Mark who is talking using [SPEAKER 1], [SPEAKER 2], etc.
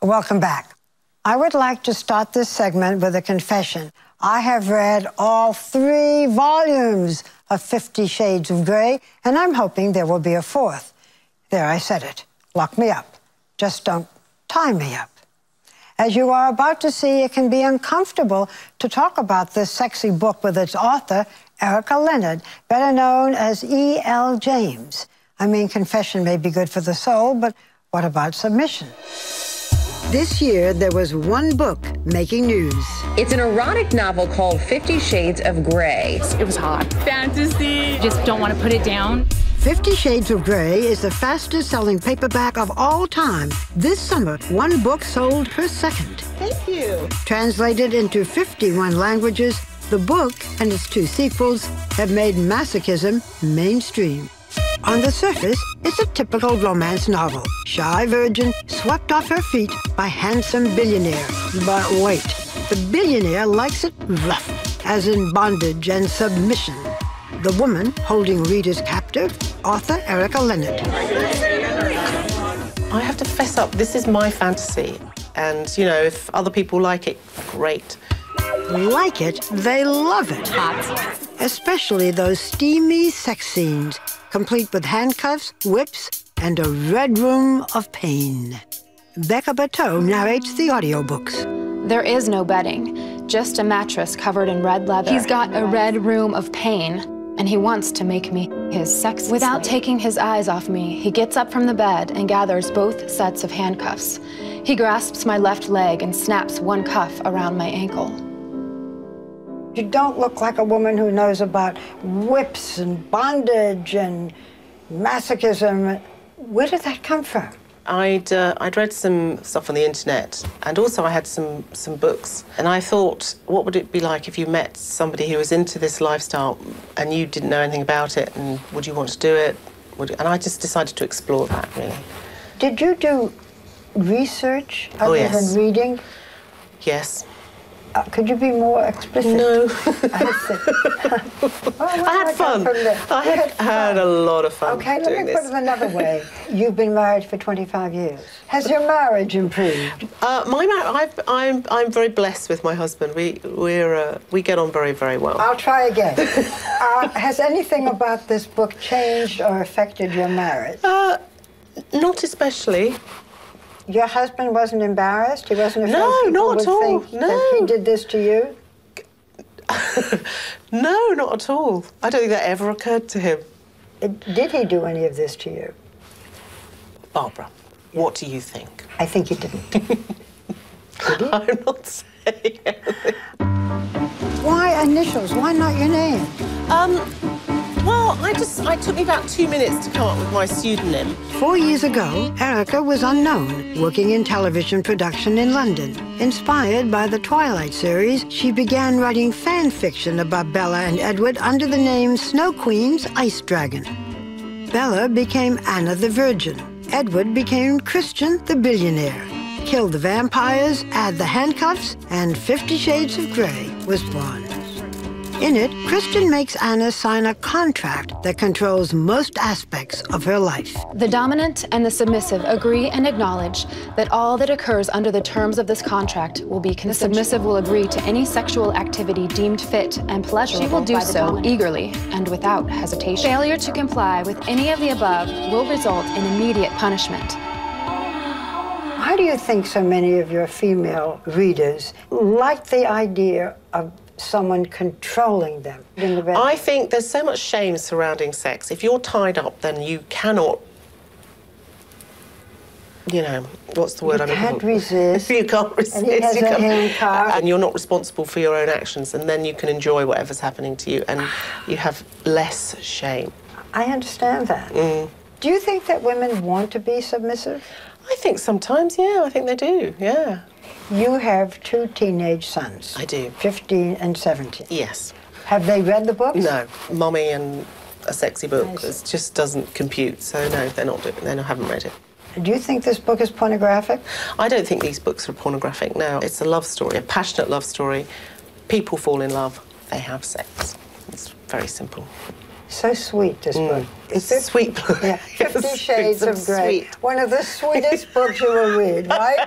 [SPEAKER 1] Welcome back. I would like to start this segment with a confession. I have read all 3 volumes of 50 Shades of Grey, and I'm hoping there will be a 4th. There, I said it. Lock me up. Just don't tie me up. As you are about to see, it can be uncomfortable to talk about this sexy book with its author, Erica Leonard, better known as E.L. James. I mean, confession may be good for the soul, but what about submission? This year, there was one book making news.
[SPEAKER 2] It's an erotic novel called 50 Shades of Grey.
[SPEAKER 3] It was hot. Fantasy. Just don't want to put it down.
[SPEAKER 1] 50 Shades of Grey is the fastest-selling paperback of all time. This summer, one book sold per second.
[SPEAKER 2] Thank you.
[SPEAKER 1] Translated into 51 languages, the book and its 2 sequels have made masochism mainstream. On the surface, it's a typical romance novel. Shy virgin swept off her feet by handsome billionaire. But wait, the billionaire likes it rough, as in bondage and submission. The woman holding readers captive, author Erica Leonard.
[SPEAKER 4] I have to fess up, this is my fantasy. And, you know, if other people like it, great.
[SPEAKER 1] Like it, they love it.
[SPEAKER 3] Hot.
[SPEAKER 1] Especially those steamy sex scenes, complete with handcuffs, whips, and a red room of pain. Becca Bateau narrates the audiobooks.
[SPEAKER 5] There is no bedding, just a mattress covered in red leather. He's got a red room of pain, and he wants to make me his sex slave. Without taking his eyes off me, he gets up from the bed and gathers both sets of handcuffs. He grasps my left leg and snaps one cuff around my ankle.
[SPEAKER 1] You don't look like a woman who knows about whips and bondage and masochism. Where did that come from?
[SPEAKER 4] I'd read some stuff on the internet, and also I had some books. And I thought, what would it be like if you met somebody who was into this lifestyle and you didn't know anything about it, and would you want to do it? And I just decided to explore that, really.
[SPEAKER 1] Did you do research other than reading?
[SPEAKER 4] Yes.
[SPEAKER 1] Could you be more explicit?
[SPEAKER 4] No.
[SPEAKER 1] I
[SPEAKER 4] had fun. I had a lot of fun.
[SPEAKER 1] Okay, let me put it another way. You've been married for 25 years. Has your marriage improved?
[SPEAKER 4] I'm very blessed with my husband. We get on very, very well.
[SPEAKER 1] I'll try again. Has anything about this book changed or affected your marriage?
[SPEAKER 4] Not especially.
[SPEAKER 1] Your husband wasn't embarrassed? He wasn't afraid
[SPEAKER 4] No,
[SPEAKER 1] people
[SPEAKER 4] not
[SPEAKER 1] would
[SPEAKER 4] at all.
[SPEAKER 1] think
[SPEAKER 4] No.
[SPEAKER 1] that he did this to you?
[SPEAKER 4] No, not at all. I don't think that ever occurred to him.
[SPEAKER 1] Did he do any of this to you?
[SPEAKER 4] Barbara, what do you think?
[SPEAKER 1] I think he didn't. Did he?
[SPEAKER 4] I'm not saying anything.
[SPEAKER 1] Why initials? Why not your name?
[SPEAKER 4] Well, it took me about 2 minutes to come up with my pseudonym.
[SPEAKER 1] 4 years ago, Erica was unknown, working in television production in London. Inspired by the Twilight series, she began writing fan fiction about Bella and Edward under the name Snow Queen's Ice Dragon. Bella became Anna the Virgin. Edward became Christian the Billionaire. Kill the vampires, add the handcuffs, and 50 Shades of Grey was born. In it, Christian makes Anna sign a contract that controls most aspects of her life.
[SPEAKER 5] The dominant and the submissive agree and acknowledge that all that occurs under the terms of this contract will be consensual. The submissive will agree to any sexual activity deemed fit and pleasurable. She will do so eagerly and without hesitation. Failure to comply with any of the above will result in immediate punishment.
[SPEAKER 1] Why do you think so many of your female readers like the idea of someone controlling them in the bedroom?
[SPEAKER 4] I think there's so much shame surrounding sex. If you're tied up, then you cannot, you know, what's the word I'm looking for?
[SPEAKER 1] You can't resist.
[SPEAKER 4] You can't resist.
[SPEAKER 1] And he has a handcuff.
[SPEAKER 4] And you're not responsible for your own actions, and then you can enjoy whatever's happening to you, and you have less shame.
[SPEAKER 1] I understand that. Do you think that women want to be submissive?
[SPEAKER 4] I think sometimes, yeah, I think they do, yeah.
[SPEAKER 1] You have 2 teenage sons.
[SPEAKER 4] I do.
[SPEAKER 1] 15 and 17.
[SPEAKER 4] Yes.
[SPEAKER 1] Have they read the books?
[SPEAKER 4] No. Mummy and a sexy book. It just doesn't compute. So, no, they haven't read it.
[SPEAKER 1] Do you think this book is pornographic?
[SPEAKER 4] I don't think these books are pornographic, no. It's a love story, a passionate love story. People fall in love, they have sex. It's very simple.
[SPEAKER 1] So sweet, this book.
[SPEAKER 4] It's a sweet book.
[SPEAKER 1] Yeah, 50 Shades of Grey.
[SPEAKER 4] Sweet.
[SPEAKER 1] One of the sweetest books you will read, right?